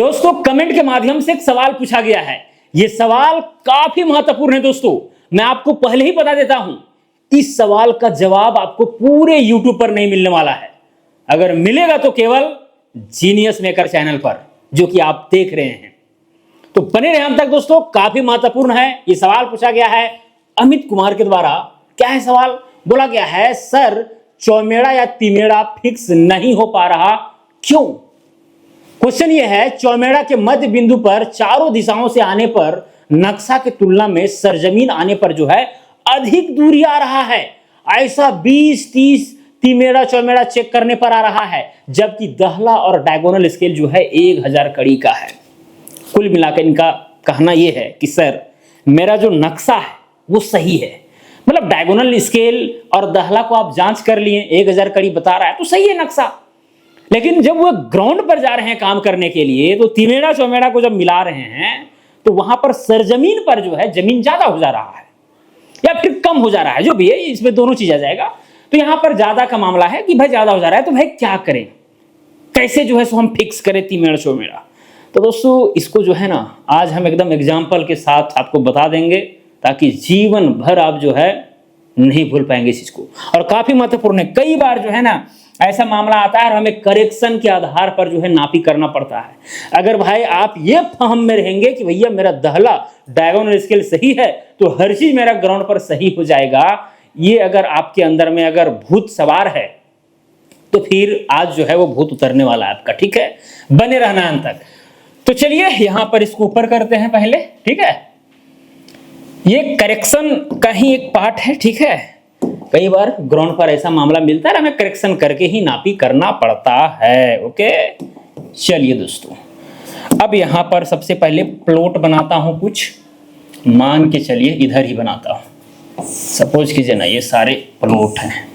दोस्तों कमेंट के माध्यम से एक सवाल पूछा गया है। यह सवाल काफी महत्वपूर्ण है दोस्तों, मैं आपको पहले ही बता देता हूं, इस सवाल का जवाब आपको पूरे YouTube पर नहीं मिलने वाला है। अगर मिलेगा तो केवल जीनियस मेकर चैनल पर, जो कि आप देख रहे हैं। तो बने रहे हम तक दोस्तों, काफी महत्वपूर्ण है। यह सवाल पूछा गया है अमित कुमार के द्वारा। क्या है सवाल? बोला गया है सर चौमेड़ा या तिमेड़ा फिक्स नहीं हो पा रहा, क्यों? क्वेश्चन यह है, चौमेड़ा के मध्य बिंदु पर चारों दिशाओं से आने पर नक्शा की तुलना में सरजमीन आने पर जो है अधिक दूरी आ रहा है। ऐसा 20-30 तिमेड़ा चौमेड़ा चेक करने पर आ रहा है, जबकि दहला और डायगोनल स्केल जो है 1000 कड़ी का है। कुल मिलाकर इनका कहना यह है कि सर मेरा जो नक्शा है वो सही है, मतलब डायगोनल स्केल और दहला को आप जांच कर लिए, 1000 कड़ी बता रहा है तो सही है नक्शा। लेकिन जब वो ग्राउंड पर जा रहे हैं काम करने के लिए, तो तिमेड़ा चौमेड़ा को जब मिला रहे हैं तो वहां पर सरजमीन पर जो है जमीन ज्यादा हो जा रहा है या फिर कम हो जा रहा है, जो भी है इसमें दोनों चीज आ जाएगा। तो यहां पर ज्यादा का मामला है कि भाई ज्यादा हो जा रहा है, तो भाई क्या करें, कैसे जो है सो हम फिक्स करें तिमेड़ा चौमेड़ा। तो दोस्तों इसको जो है ना आज हम एकदम एग्जाम्पल के साथ आपको बता देंगे, ताकि जीवन भर आप जो है नहीं भूल पाएंगे इस चीज को। और काफी महत्वपूर्ण है, कई बार जो है ना ऐसा मामला आता है और हमें करेक्शन के आधार पर जो है नापी करना पड़ता है। अगर भाई आप ये फहम में रहेंगे कि भैया मेरा दहला डायगोनल स्केल सही है तो हर चीज मेरा ग्राउंड पर सही हो जाएगा, ये अगर आपके अंदर में अगर भूत सवार है तो फिर आज जो है वो भूत उतरने वाला है आपका। ठीक है, बने रहना अंत तक। तो चलिए यहां पर इसको ऊपर करते हैं पहले। ठीक है, ये करेक्शन का ही एक पार्ट है। ठीक है, कई बार ग्राउंड पर ऐसा मामला मिलता है, हमें करेक्शन करके ही नापी करना पड़ता है। ओके, चलिए दोस्तों अब यहां पर सबसे पहले प्लॉट बनाता हूं कुछ, मान के चलिए इधर ही बनाता हूं। सपोज कीजिए ना ये सारे प्लॉट हैं।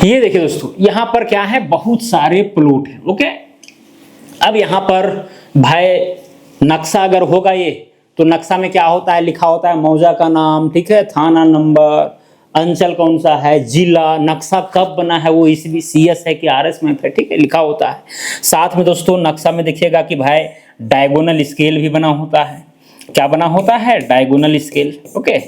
ये देखिए दोस्तों, यहां पर क्या है, बहुत सारे प्लॉट हैं। ओके, अब यहां पर भाई नक्शा अगर होगा ये, तो नक्शा में क्या होता है, लिखा होता है मौजा का नाम, ठीक है, थाना नंबर, अंचल कौन सा है, जिला, नक्शा कब बना है वो इसमें CS है कि RS में है, ठीक है, लिखा होता है। साथ में दोस्तों नक्शा में देखिएगा कि भाई डायगोनल स्केल भी बना होता है। क्या बना होता है? Diagonal scale. ओके,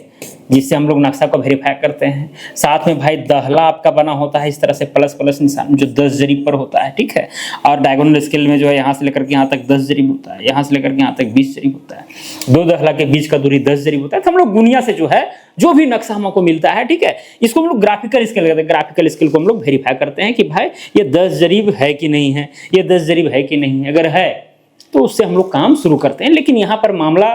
जिससे हम लोग नक्शा को वेरीफाई करते हैं। साथ में भाई दहला आपका बना होता है इस तरह से प्लस प्लस निशान, जो 10 जरीब पर होता है। ठीक है, और डायगोनल स्केल में जो है यहाँ से लेकर के यहाँ तक 10 जरीब होता है, यहाँ से लेकर के यहाँ तक 20 जरीब होता है। दो दहला के बीच का दूरी 10 जरीब होता है। तो हम लोग दुनिया से जो है जो भी नक्शा हमको मिलता है, ठीक है, इसको हम लोग ग्राफिकल स्केल कहते हैं। ग्राफिकल स्केल को हम लोग वेरीफाई करते हैं कि भाई ये 10 जरीब है कि नहीं है, ये 10 जरीब है कि नहीं है। अगर है तो उससे हम लोग काम शुरू करते हैं। लेकिन यहाँ पर मामला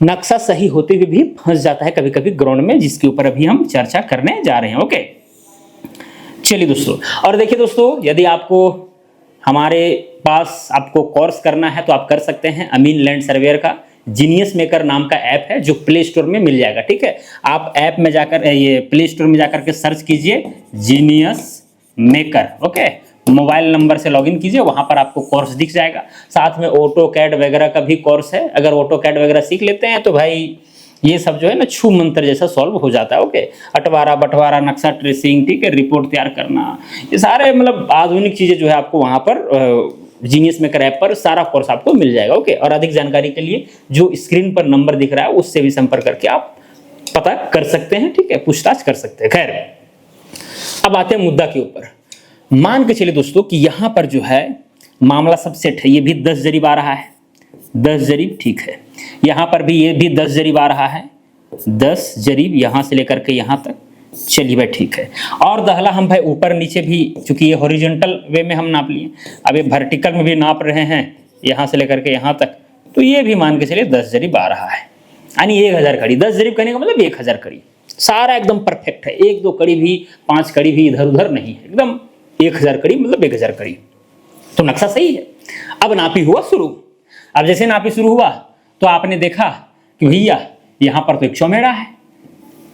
नक्शा सही होते हुए भी फंस जाता है कभी कभी ग्राउंड में, जिसके ऊपर अभी हम चर्चा करने जा रहे हैं। ओके, चलिए दोस्तों, और देखिए दोस्तों, यदि आपको हमारे पास आपको कोर्स करना है तो आप कर सकते हैं। अमीन लैंड सर्वेयर का जीनियस मेकर नाम का ऐप है, जो प्ले स्टोर में मिल जाएगा। ठीक है, आप ऐप में जाकर, ये प्ले स्टोर में जाकर के सर्च कीजिए genius maker. Okay, mobile number से लॉगिन कीजिए, वहां पर आपको कोर्स दिख जाएगा। साथ में ऑटो कैड वगैरह का भी कोर्स है। अगर ऑटो कैड वगैरह सीख लेते हैं तो भाई ये सब जो है ना छू मंत्र जैसा सॉल्व हो जाता है। ओके, अटवारा बंटवारा, नक्शा ट्रेसिंग, ठीक है, रिपोर्ट तैयार करना, ये सारे मतलब आधुनिक चीजें जो है आपको वहां पर जीनियस मेकर ऐप पर सारा कोर्स आपको मिल जाएगा। ओके, और अधिक जानकारी के लिए जो स्क्रीन पर नंबर दिख रहा है उससे भी संपर्क करके आप पता कर सकते हैं। ठीक है, पूछताछ कर सकते हैं। खैर, अब आते हैं मुद्दा के ऊपर। मान के चलिए दोस्तों कि यहां पर जो है मामला सब सेट है। ये भी 10 जरीब आ रहा है, 10 जरीब, ठीक है। यहां पर भी ये भी 10 जरीब आ रहा है, 10 जरीब यहां से लेकर के यहां तक। चलिए भाई ठीक है। और दहला हम भाई ऊपर नीचे भी, चूंकि ये हॉरिजॉन्टल वे में हम नाप लिए, अब ये वर्टिकल में भी नाप रहे हैं यहां से लेकर के यहां तक, तो ये भी मान के चलिए 10 जरीब आ रहा है, यानी 1000 कड़ी। 10 जरीब करने का मतलब 1000 कड़ी, सारा एकदम परफेक्ट है। 1-2 कड़ी भी, 5 कड़ी भी इधर उधर नहीं है, एकदम 1000 कड़ी मतलब 1000 कड़ी। तो नक्शा सही है। अब नापी हुआ शुरू। अब जैसे नापी शुरू हुआ तो आपने देखा कि भैया यहां पर तो एक चौमेड़ा है।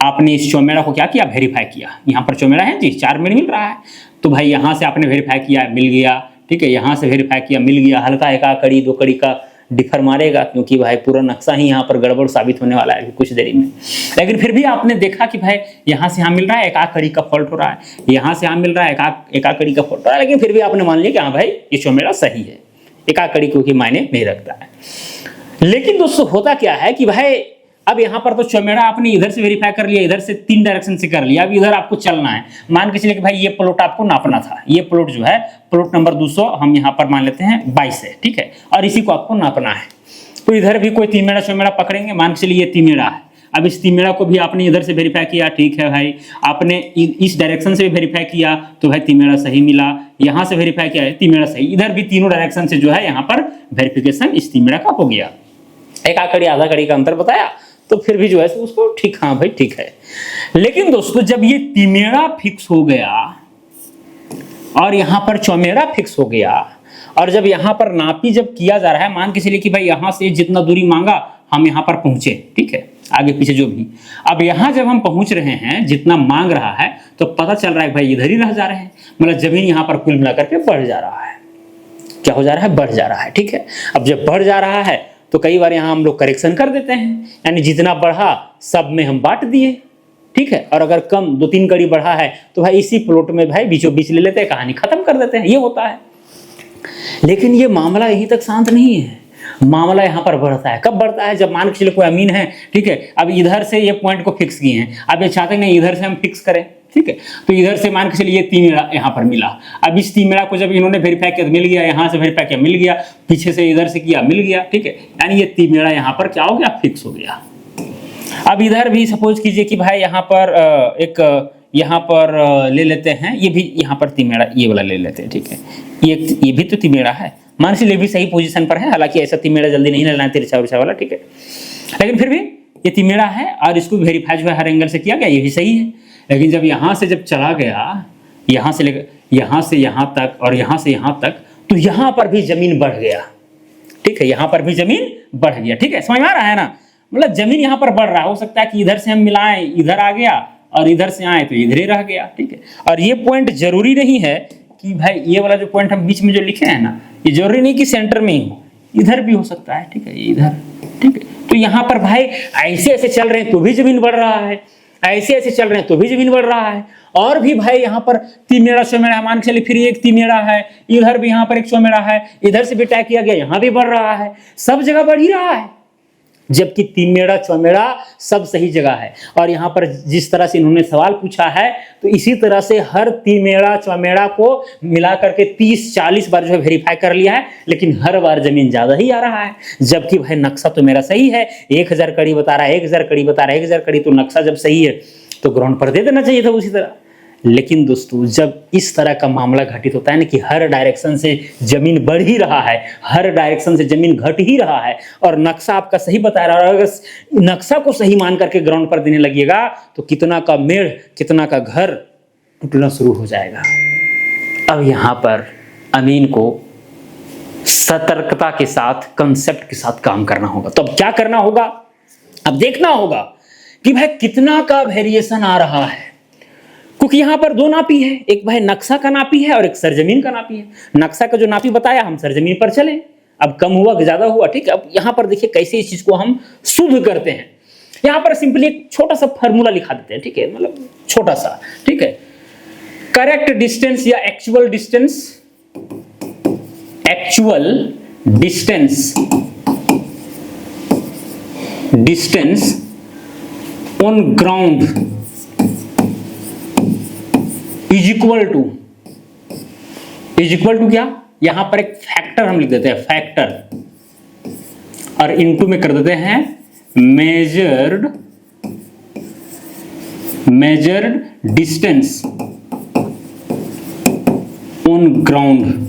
आपने इस चौमेड़ा को क्या किया, वेरीफाई किया। यहां पर चौमेड़ा है जी, 4 मिनट मिल रहा है। तो भाई यहां से आपने वेरीफाई किया, मिल गया। ठीक है, यहां से वेरीफाई किया, मिल गया। हल्का 1 कड़ी 2 कड़ी का डिफर मारेगा, क्योंकि भाई पूरा नक्शा ही यहाँ पर गड़बड़ साबित होने वाला है कुछ देरी में। लेकिन फिर भी आपने देखा कि भाई यहाँ से यहाँ मिल रहा है, एक आध कड़ी का फॉल्ट हो रहा है, यहाँ से यहाँ मिल रहा है, एक आध कड़ी का फॉल्ट हो रहा है, लेकिन फिर भी आपने मान लिया कि हाँ भाई ये चौमेड़ा सही है, एक आध कड़ी क्योंकि मायने नहीं रखता है। लेकिन दोस्तों होता क्या है कि भाई अब यहाँ पर तो चौमेड़ा आपने इधर से वेरीफाई कर लिया, इधर से 3 डायरेक्शन से कर लिया, अब इधर आपको चलना है। मान के चलिए कि भाई ये प्लॉट आपको नापना था, ये प्लॉट जो है प्लॉट नंबर 200 हम यहाँ पर मान लेते हैं 22 है, ठीक है, और इसी को आपको नापना है। तो इधर भी कोई तिमेड़ा चौमेड़ा पकड़ेंगे, मान के चलिए ये तिमेड़ा है। अब इस तिमेड़ा को भी आपने इधर से वेरीफाई किया, ठीक है भाई, आपने इस डायरेक्शन से भी वेरीफाई किया तो भाई तिमेड़ा सही मिला, यहाँ से वेरीफाई किया है तिमेड़ा सही, इधर भी तीनों डायरेक्शन से जो है यहाँ पर वेरिफिकेशन इस तिमेड़ा का हो गया। एक आकड़ी आधा कड़ी का अंतर बताया तो फिर भी जो है उसको ठीक, हाँ भाई ठीक है। लेकिन दोस्तों जब ये तिमेड़ा फिक्स हो गया और यहां पर चौमेड़ा फिक्स हो गया, और जब यहां पर नापी जब किया जा रहा है, मान के चलिए कि भाई यहां से जितना दूरी मांगा हम यहां पर पहुंचे, ठीक है, आगे पीछे जो भी, अब यहां जब हम पहुंच रहे हैं जितना मांग रहा है तो पता चल रहा है भाई इधर ही रह जा रहे हैं, मतलब जमीन यहां पर कुल मिलाकर के बढ़ जा रहा है। क्या हो जा रहा है? बढ़ जा रहा है, ठीक है। अब जब बढ़ जा रहा है तो कई बार यहाँ हम लोग करेक्शन कर देते हैं, यानी जितना बढ़ा सब में हम बांट दिए, ठीक है, और अगर कम 2-3 कड़ी बढ़ा है तो भाई इसी प्लॉट में भाई बीचों बीच ले लेते हैं, कहानी खत्म कर देते हैं, ये होता है। लेकिन ये मामला यहीं तक शांत नहीं है, मामला यहाँ पर बढ़ता है। कब बढ़ता है? जब मान के चलिए कोई अमीन है, ठीक है, अब इधर से ये पॉइंट को फिक्स किए हैं, अब ये चाहते नहीं इधर से हम फिक्स करें, ठीक है, तो इधर से मान के चलिए ये तिमेड़ा यहाँ पर मिला। अब इस तिमेड़ा को जब इन्होंने वेरीफाई किया मिल गया, यहाँ से वेरीफाई किया मिल गया, पीछे से इधर से किया मिल गया, ठीक है, यानी ये तिमेड़ा यहाँ पर क्या हो गया? फिक्स हो गया। अब इधर भी सपोज कीजिए कि भाई यहाँ पर यहाँ पर ले लेते हैं, ये भी यहाँ पर तिमेड़ा ये वाला ले लेते हैं, ठीक है, ये भी तो तिमेड़ा है, मान से ये भी सही पोजीशन पर है, हालांकि ऐसा तिमेड़ा जल्दी नहीं लेना है तिरछा उरछा वाला, ठीक है, लेकिन फिर भी ये तिमेड़ा है और इसको वेरीफाई जो है हर एंगल से किया गया, ये भी सही है। लेकिन जब यहाँ से जब चला गया, यहाँ से लेकर यहाँ से यहाँ तक और यहाँ से यहाँ तक, तो यहाँ पर भी जमीन बढ़ गया, ठीक है, यहाँ पर भी जमीन बढ़ गया, ठीक है, समझ में आ रहा है ना? मतलब जमीन यहाँ पर बढ़ रहा है, हो सकता है कि इधर से हम मिलाएं इधर आ गया और इधर से आए तो इधर ही रह गया, ठीक है। और ये पॉइंट जरूरी नहीं है कि भाई ये वाला जो पॉइंट हम बीच में जो लिखे हैं ना, ये जरूरी नहीं कि सेंटर में ही हो, इधर भी हो सकता है, ठीक है, इधर, ठीक है। तो यहाँ पर भाई ऐसे ऐसे चल रहे हैं तो भी जमीन बढ़ रहा है, ऐसे ऐसे चल रहे हैं तो भी जमीन बढ़ रहा है। और भी भाई यहाँ पर तिमेड़ा चौमेड़ा मान के चलिए, फिर एक तिमेड़ा है, इधर भी यहाँ पर एक चौमेड़ा है, इधर से भी टैग किया गया, यहाँ भी बढ़ रहा है, सब जगह बढ़ ही रहा है, जबकि तिमेड़ा चौमेड़ा सब सही जगह है। और यहाँ पर जिस तरह से इन्होंने सवाल पूछा है तो इसी तरह से हर तिमेड़ा चौमेड़ा को मिला करके 30-40 बार जो है वेरीफाई कर लिया है, लेकिन हर बार जमीन ज्यादा ही आ रहा है। जबकि भाई नक्शा तो मेरा सही है, 1000 कड़ी बता रहा है, 1000 कड़ी बता रहा है, 1000 कड़ी, तो नक्शा जब सही है तो ग्राउंड पर दे देना चाहिए था उसी तरह। लेकिन दोस्तों जब इस तरह का मामला घटित होता है ना कि हर डायरेक्शन से जमीन बढ़ ही रहा है, हर डायरेक्शन से जमीन घट ही रहा है, और नक्शा आपका सही बता रहा है, और अगर नक्शा को सही मान करके ग्राउंड पर देने लगिएगा तो कितना का मेढ़ कितना का घर टूटना शुरू हो जाएगा। अब यहाँ पर अमीन को सतर्कता के साथ, कंसेप्ट के साथ काम करना होगा। तो अब क्या करना होगा? अब देखना होगा कि भाई कितना का वेरिएशन आ रहा है, क्योंकि यहां पर दो नापी है, एक भाई नक्शा का नापी है और एक सरजमीन का नापी है। नक्शा का जो नापी बताया हम सरजमीन पर चले, अब कम हुआ कि ज्यादा हुआ, ठीक है। अब यहां पर देखिए कैसे इस चीज को हम शुद्ध करते हैं। यहां पर सिंपली एक छोटा सा फॉर्मूला लिखा देते हैं, ठीक है, मतलब छोटा सा, ठीक है। करेक्ट डिस्टेंस या actual distance on ground is equal to क्या? यहां पर एक फैक्टर हम लिख देते हैं, फैक्टर, और इनटू में कर देते हैं measured distance on ground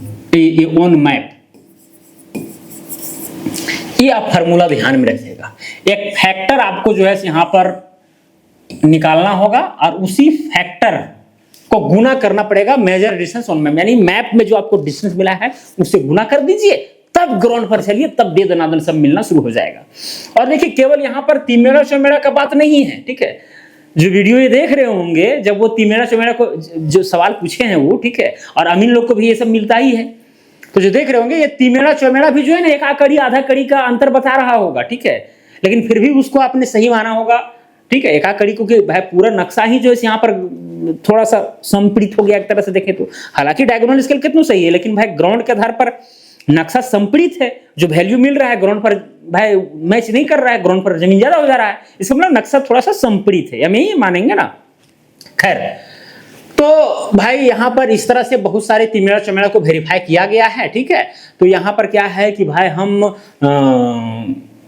on map. ये आप फार्मूला ध्यान में रखिएगा। एक फैक्टर आपको जो है यहां पर निकालना होगा और उसी फैक्टर को गुना करना पड़ेगा मेजर डिस्टेंस ऑन मैप, यानी मैप में जो आपको डिस्टेंस मिला है उससे गुना कर दीजिए, तब ग्राउंड पर चलिए, तब दे दनादन सब मिलना शुरू हो जाएगा। और देखिए केवल यहां पर तिमेड़ा चौमेड़ा का बात नहीं है, ठीक है। जो वीडियो ये देख रहे होंगे, जब वो तिमेड़ा चौमेड़ा को जो सवाल पूछे हैं वो, ठीक है, और अमीन लोग को भी ये सब मिलता ही है, तो जो देख रहे होंगे ये तिमेरा चौमेरा भी जो है ना एक कड़ी आधा कड़ी का अंतर बता रहा होगा, ठीक है, लेकिन फिर भी उसको आपने सही माना होगा, ठीक है, एक कड़ी को, भाई पूरा नक्शा ही जो है यहाँ पर थोड़ा सा संपीड़ित हो गया एक तरह से देखें तो। हालांकि डायगोनल स्केल कितना सही है, लेकिन भाई ग्राउंड के आधार पर नक्शा संपीड़ित है, जो वैल्यू मिल रहा है ग्राउंड पर भाई मैच नहीं कर रहा है, ग्राउंड पर जमीन ज्यादा हो जा रहा है, इसका मतलब नक्शा थोड़ा सा संपीड़ित है, हम यही मानेंगे ना। खैर, तो भाई यहां पर इस तरह से बहुत सारे तिमेरा चौमेरा को वेरीफाई किया गया है, ठीक है। तो यहां पर क्या है कि भाई हम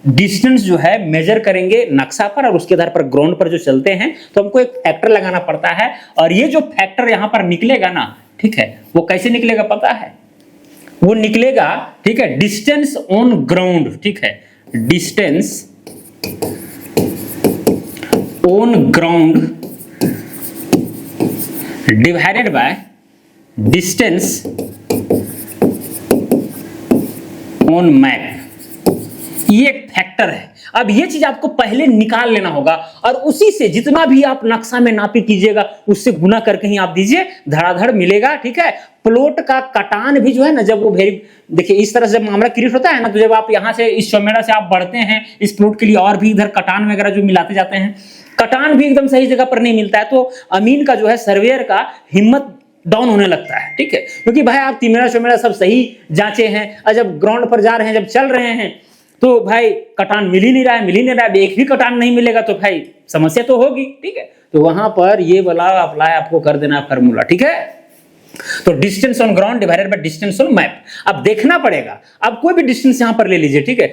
डिस्टेंस जो है मेजर करेंगे नक्शा पर, और उसके आधार पर ग्राउंड पर जो चलते हैं तो हमको एक फैक्टर लगाना पड़ता है, और ये जो फैक्टर यहां पर निकलेगा ना, ठीक है, वो कैसे निकलेगा पता है, वो निकलेगा, ठीक है, डिस्टेंस ऑन ग्राउंड, ठीक है, distance on ground divided by distance on map, ये एक फैक्टर है। अब ये चीज आपको पहले निकाल लेना होगा, और उसी से जितना भी आप नक्शा में नापी कीजिएगा उससे गुना करके ही आप दीजिए, धड़ाधड़ मिलेगा, ठीक है। प्लॉट का कटान भी जो है ना, जब वो देखिए इस तरह से जब मामला क्रिएट होता है ना, तो जब आप यहां से इस चौमेरा से आप बढ़ते हैं इस प्लॉट के लिए, और भी इधर कटान वगैरह जो मिलाते जाते हैं, कटान भी एकदम सही जगह पर नहीं मिलता है, तो अमीन का जो है सर्वेयर का हिम्मत डाउन होने लगता है, ठीक है, क्योंकि भाई आप तिमेरा चौमेरा सब सही जांचे हैं, और जब ग्राउंड पर जा रहे हैं, जब चल रहे हैं, तो भाई कटान मिल ही नहीं रहा है, एक भी कटान नहीं मिलेगा तो भाई समस्या तो होगी, ठीक है। तो वहां पर ये वाला अप्लाई आपको कर देना फार्मूला, ठीक है। तो distance on ground divided by distance on map, अब देखना पड़ेगा, अब कोई भी डिस्टेंस यहां पर ले लीजिए, ठीक है,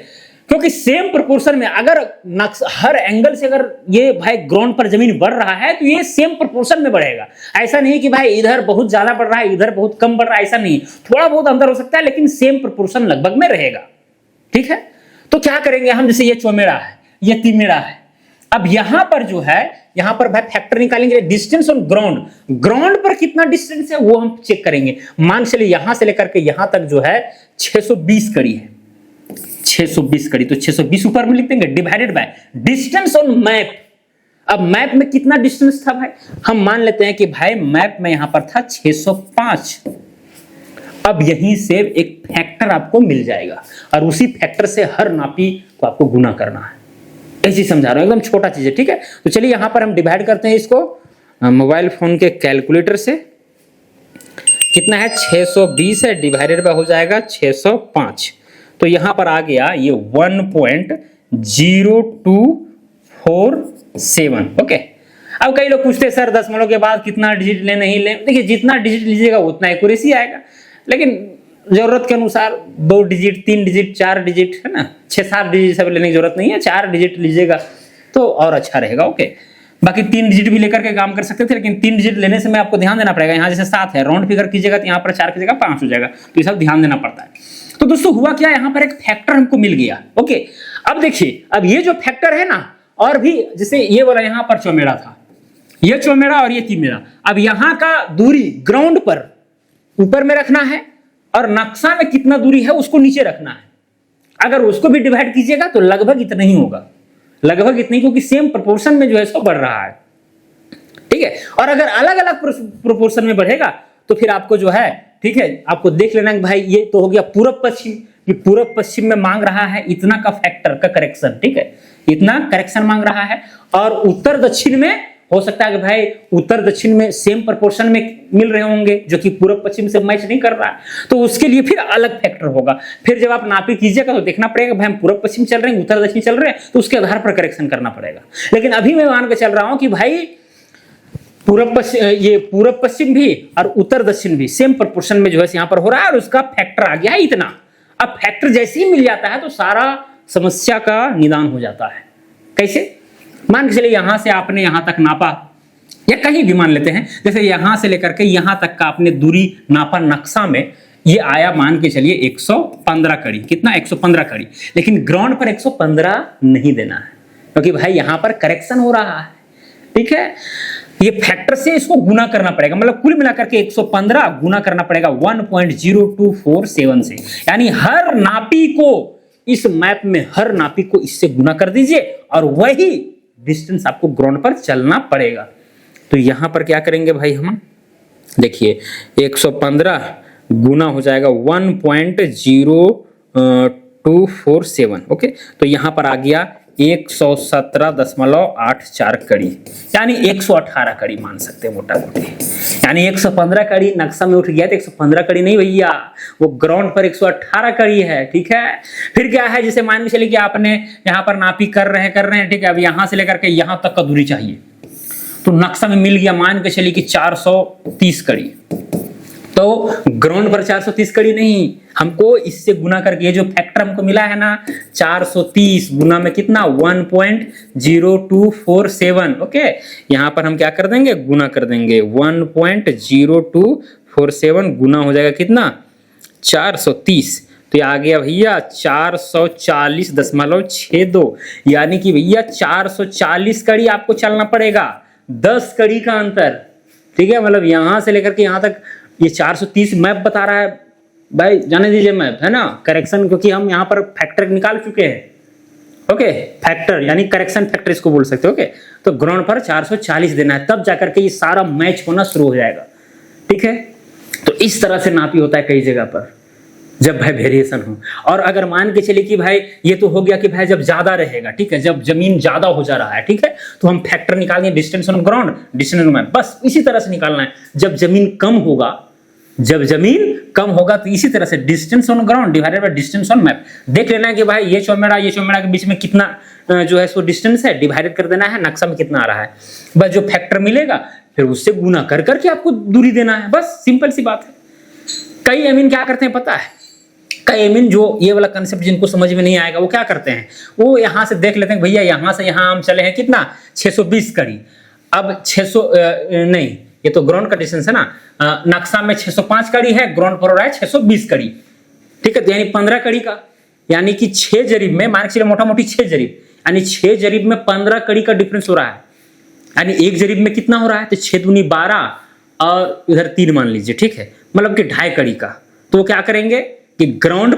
क्योंकि सेम प्रोपोर्शन में अगर हर एंगल से अगर ये भाई ग्राउंड पर जमीन बढ़ रहा है तो ये सेम प्रोपोर्शन में बढ़ेगा। ऐसा नहीं कि भाई इधर बहुत ज्यादा बढ़ रहा है इधर बहुत कम बढ़ रहा है, ऐसा नहीं, थोड़ा बहुत अंतर हो सकता है, लेकिन सेम प्रोपोर्शन लगभग में रहेगा, ठीक है। तो क्या करेंगे हम, जैसे ये चौमेरा है, ये तिमेरा है, अब यहां पर जो है, यहां पर भाई फैक्टर निकालेंगे डिस्टेंस ऑन ग्राउंड, ग्राउंड पर कितना डिस्टेंस है वो हम चेक करेंगे। मान चलिए यहां से लेकर के यहां तक जो है 620 कड़ी है, 620 कड़ी, तो 620 ऊपर में लिख देंगे divided by distance on map. अब मैप में कितना डिस्टेंस था भाई, हम मान लेते हैं कि भाई मैप में यहां पर था 605। अब यहीं से एक फैक्टर आपको मिल जाएगा, और उसी फैक्टर से हर नापी को आपको गुना करना है, ऐसे समझा रहा हूं, एकदम छोटा चीज है, ठीक है। तो चलिए यहां पर हम डिवाइड करते हैं इसको मोबाइल फोन के कैलकुलेटर से, कितना है 620 है, डिवाइडेड बाय हो जाएगा 605, तो यहां पर आ गया ये 1.0247, ओके। अब कई लोग पूछते हैं सर दशमलव के बाद कितना डिजिट ले नहीं ले, देखिए जितना डिजिट लीजिएगा उतना एक्यूरेसी आएगा, लेकिन जरूरत के अनुसार 2 डिजिट 3 डिजिट 4 डिजिट है ना, 6-7 डिजिट सब लेने की जरूरत नहीं है, 4 डिजिट लीजिएगा तो और अच्छा रहेगा, ओके। बाकी 3 डिजिट भी लेकर के काम कर सकते थे, लेकिन 3 डिजिट लेने से में आपको ध्यान देना पड़ेगा, यहाँ जैसे 7 है राउंड फिगर कीजिएगा तो यहाँ पर 4 की जगह 5 हो जाएगा, तो ये सब ध्यान देना पड़ता है। तो दोस्तों हुआ क्या, यहाँ पर एक फैक्टर हमको मिल गया, ओके। अब देखिए, अब ये जो फैक्टर है ना, और भी जैसे ये वाला यहाँ पर चौमेरा था, ये चौमेरा और ये तिमेरा, अब यहाँ का दूरी ग्राउंड पर ऊपर में रखना है, और नक्शा में कितना दूरी है उसको नीचे रखना है। अगर उसको भी डिवाइड कीजिएगा तो लगभग इतना ही होगा, लगभग इतनी, क्योंकि सेम प्रोपोर्शन में जो है इसको बढ़ रहा है, ठीक है। और अगर अलग अलग प्रोपोर्शन में बढ़ेगा तो फिर आपको जो है, ठीक है, आपको देख लेना कि भाई ये तो हो गया पूरब पश्चिम, ये पूरब पश्चिम में मांग रहा है इतना का फैक्टर का करेक्शन, ठीक है, इतना करेक्शन मांग रहा है, और उत्तर दक्षिण में हो सकता है कि भाई उत्तर दक्षिण में सेम प्रोपोर्शन में मिल रहे होंगे, जो कि पूरब पश्चिम से मैच नहीं कर रहा है, तो उसके लिए फिर अलग फैक्टर होगा। फिर जब आप नापी कीजिएगा तो देखना पड़ेगा भाई हम पूरब पश्चिम चल रहे हैं उत्तर दक्षिण चल रहे हैं, तो उसके आधार पर करेक्शन करना पड़ेगा। लेकिन अभी मैं मान के चल रहा हूं कि भाई पूरब पश्चिम भी और उत्तर दक्षिण भी सेम प्रोपोर्शन में जो है यहाँ पर हो रहा है, और उसका फैक्टर आ गया है इतना। अब फैक्टर जैसे ही मिल जाता है तो सारा समस्या का निदान हो जाता है। कैसे, मान के चलिए यहां से आपने यहां तक नापा, या कहीं भी मान लेते हैं, जैसे यहां से लेकर के यहां तक का आपने दूरी नापा नक्शा में, ये आया मान के चलिए 115 कड़ी, कितना 115 कड़ी, लेकिन ग्राउंड पर 115 नहीं देना है, क्योंकि भाई यहां पर करेक्शन हो रहा है, ठीक है। ये फैक्टर से इसको गुना करना पड़ेगा, मतलब कुल मिलाकर के 115 गुना करना पड़ेगा 1.0247 से, यानी हर नापी को इस मैप में हर नापी को इससे गुना कर दीजिए, और वही डिस्टेंस आपको ग्राउंड पर चलना पड़ेगा। तो यहां पर क्या करेंगे भाई, हम देखिए 115 गुना हो जाएगा 1.0247। ओके, तो यहाँ पर आ गया 117.84 कड़ी, यानी 118 कड़ी मान सकते हैं मोटा मोटी। यानी 115 कड़ी नक्शा में उठ गया, तो 115 कड़ी नहीं भैया, वो ग्राउंड पर 118 कड़ी है। ठीक है, फिर क्या है, जैसे मान के चलिए कि आपने यहाँ पर नापी कर रहे हैं, ठीक है, अब यहाँ से लेकर के यहाँ तक का दूरी चाहिए, तो नक्शा में मिल गया, मान के चलिए कि 430 कड़ी। तो ग्राउंड पर 430 कड़ी नहीं, हमको इससे गुना करके, ये जो फैक्टर हमको मिला है ना 430 गुना में कितना 1.0247। ओके, यहां पर हम क्या कर देंगे, गुना कर देंगे, 1.0247 गुना हो जाएगा कितना 430, तो ये आ गया भैया 440.62, यानी कि भैया 440 कड़ी आपको चलना पड़ेगा, 10 कड़ी का अंतर। ठीक है, मतलब यहां से लेकर के यहां तक ये 430 मैप बता रहा है भाई, जाने दीजिए मैप है ना, करेक्शन, क्योंकि हम यहाँ पर फैक्टर निकाल चुके हैं। ओके, फैक्टर यानी करेक्शन फैक्टर इसको बोल सकते हो। ओके, तो ग्राउंड पर 440 देना है, तब जाकर के ये सारा मैच होना शुरू हो जाएगा। ठीक है, तो इस तरह से नापी होता है कई जगह पर, जब भाई वेरिएशन हो। और अगर मान के चलिए कि भाई ये तो हो गया कि भाई जब ज्यादा रहेगा, ठीक है, जब जमीन ज्यादा हो जा रहा है, ठीक है, तो हम फैक्टर निकालेंगे distance on ground, distance on map, बस इसी तरह से निकालना है। जब जमीन कम होगा, जब जमीन कम होगा तो इसी तरह से distance on ground divided by distance on map, देख लेना है कि भाई ये चौमेड़ा के बीच में कितना जो है सो डिस्टेंस है, डिवाइडेड कर देना है, नक्शा में कितना आ रहा है, बस जो फैक्टर मिलेगा फिर उससे गुना कर करके आपको दूरी देना है, बस सिंपल सी बात है। कई एमिन क्या करते हैं पता है, कई एमिन जो ये वाला कंसेप्ट जिनको समझ में नहीं आएगा वो क्या करते हैं, वो यहाँ से देख लेते हैं भैया यहाँ से यहाँ हम चले हैं कितना 620 कड़ी, अब 600 नहीं, ये तो ग्राउंड का डिस्टेंस है ना, नक्शा में 605 कड़ी है, ग्राउंड पर हो रहा है 620 कड़ी। ठीक है, तो यानी 15 कड़ी का, यानी कि 6 जरीब में मान के चलिए मोटा मोटी 6 जरीब, यानी 6 जरीब में 15 कड़ी का डिफरेंस हो रहा है, यानी एक जरीब में कितना हो रहा है, तो 6 दूनी 12 और इधर 3 मान लीजिए। ठीक है, मतलब कि 2.5 कड़ी का, तो क्या करेंगे कि ग्राउंड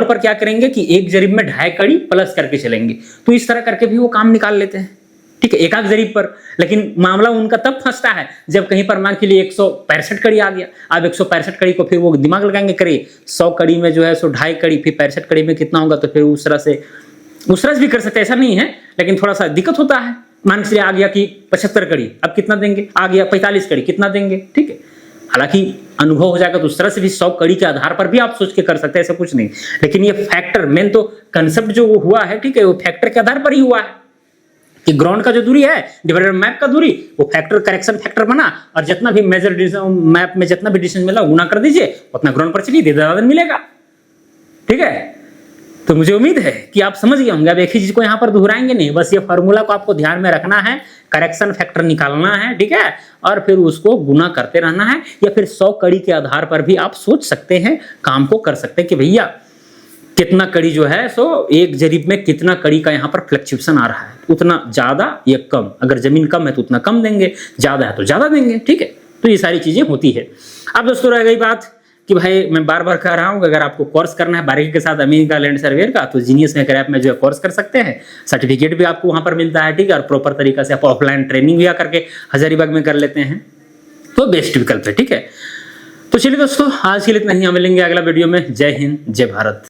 पर क्या करेंगे कि एक जरीब में 2.5 कड़ी प्लस करके चलेंगे, तो इस तरह करके भी वो काम निकाल लेते हैं। ठीक है, एक जरीब पर, लेकिन मामला उनका तब फंसता है जब कहीं पर मान के लिए 165 कड़ी आ गया। अब 165 कड़ी को फिर वो दिमाग लगाएंगे, करे 100 कड़ी में जो है सो 2.5 कड़ी, फिर 65 कड़ी में कितना होगा, तो फिर उस तरह से भी कर सकते हैं, ऐसा नहीं है, लेकिन थोड़ा सा दिक्कत होता है। मान के आ गया कि 75 कड़ी, अब कितना देंगे, आ गया 45 कड़ी, कितना देंगे। ठीक है, हालांकि अनुभव हो जाएगा तो उस तरह से भी 100 कड़ी के आधार पर भी आप सोच के कर सकते हैं, ऐसा कुछ नहीं, लेकिन ये फैक्टर मेन तो कंसेप्ट जो हुआ है, ठीक है, वो फैक्टर के आधार पर ही हुआ है कि ग्राउंड का जो दूरी है डिवाइडेड मैप का दूरी, वो फैक्टर करेक्शन फैक्टर बना, और जितना भी मेजर मैप में जितना भी डिस्टेंस मिला गुना कर दीजिए, उतना ग्राउंड पर चलिए, ज्यादा मिलेगा। ठीक है, तो मुझे उम्मीद है कि आप समझ गए होंगे। अब एक ही चीज को यहाँ पर दोहराएंगे नहीं, बस ये फॉर्मूला को आपको ध्यान में रखना है, करेक्शन फैक्टर निकालना है, ठीक है, और फिर उसको गुना करते रहना है, या फिर 100 कड़ी के आधार पर भी आप सोच सकते हैं, काम को कर सकते हैं कि भैया कितना कड़ी जो है सो एक जरीब में कितना कड़ी का यहाँ पर फ्लक्चुएशन आ रहा है, उतना ज्यादा या कम, अगर जमीन कम है तो उतना कम देंगे, ज्यादा है तो ज्यादा देंगे। ठीक है, तो ये सारी चीजें होती है। अब दोस्तों रह गई बात कि भाई मैं बार बार कह रहा हूँ, अगर आपको कोर्स करना है बारीकी के साथ अमीन का लैंड सर्वेयर का, तो जीनियस मेकर ऐप में जो है कोर्स कर सकते हैं, सर्टिफिकेट भी आपको वहाँ पर मिलता है। ठीक है, और प्रॉपर तरीका से आप ऑफलाइन ट्रेनिंग भी आकर के हजारीबाग में कर लेते हैं, तो बेस्ट विकल्प है। ठीक है, तो चलिए दोस्तों आज के लिए इतना ही, हम मिलेंगे अगला वीडियो में। जय हिंद, जय भारत।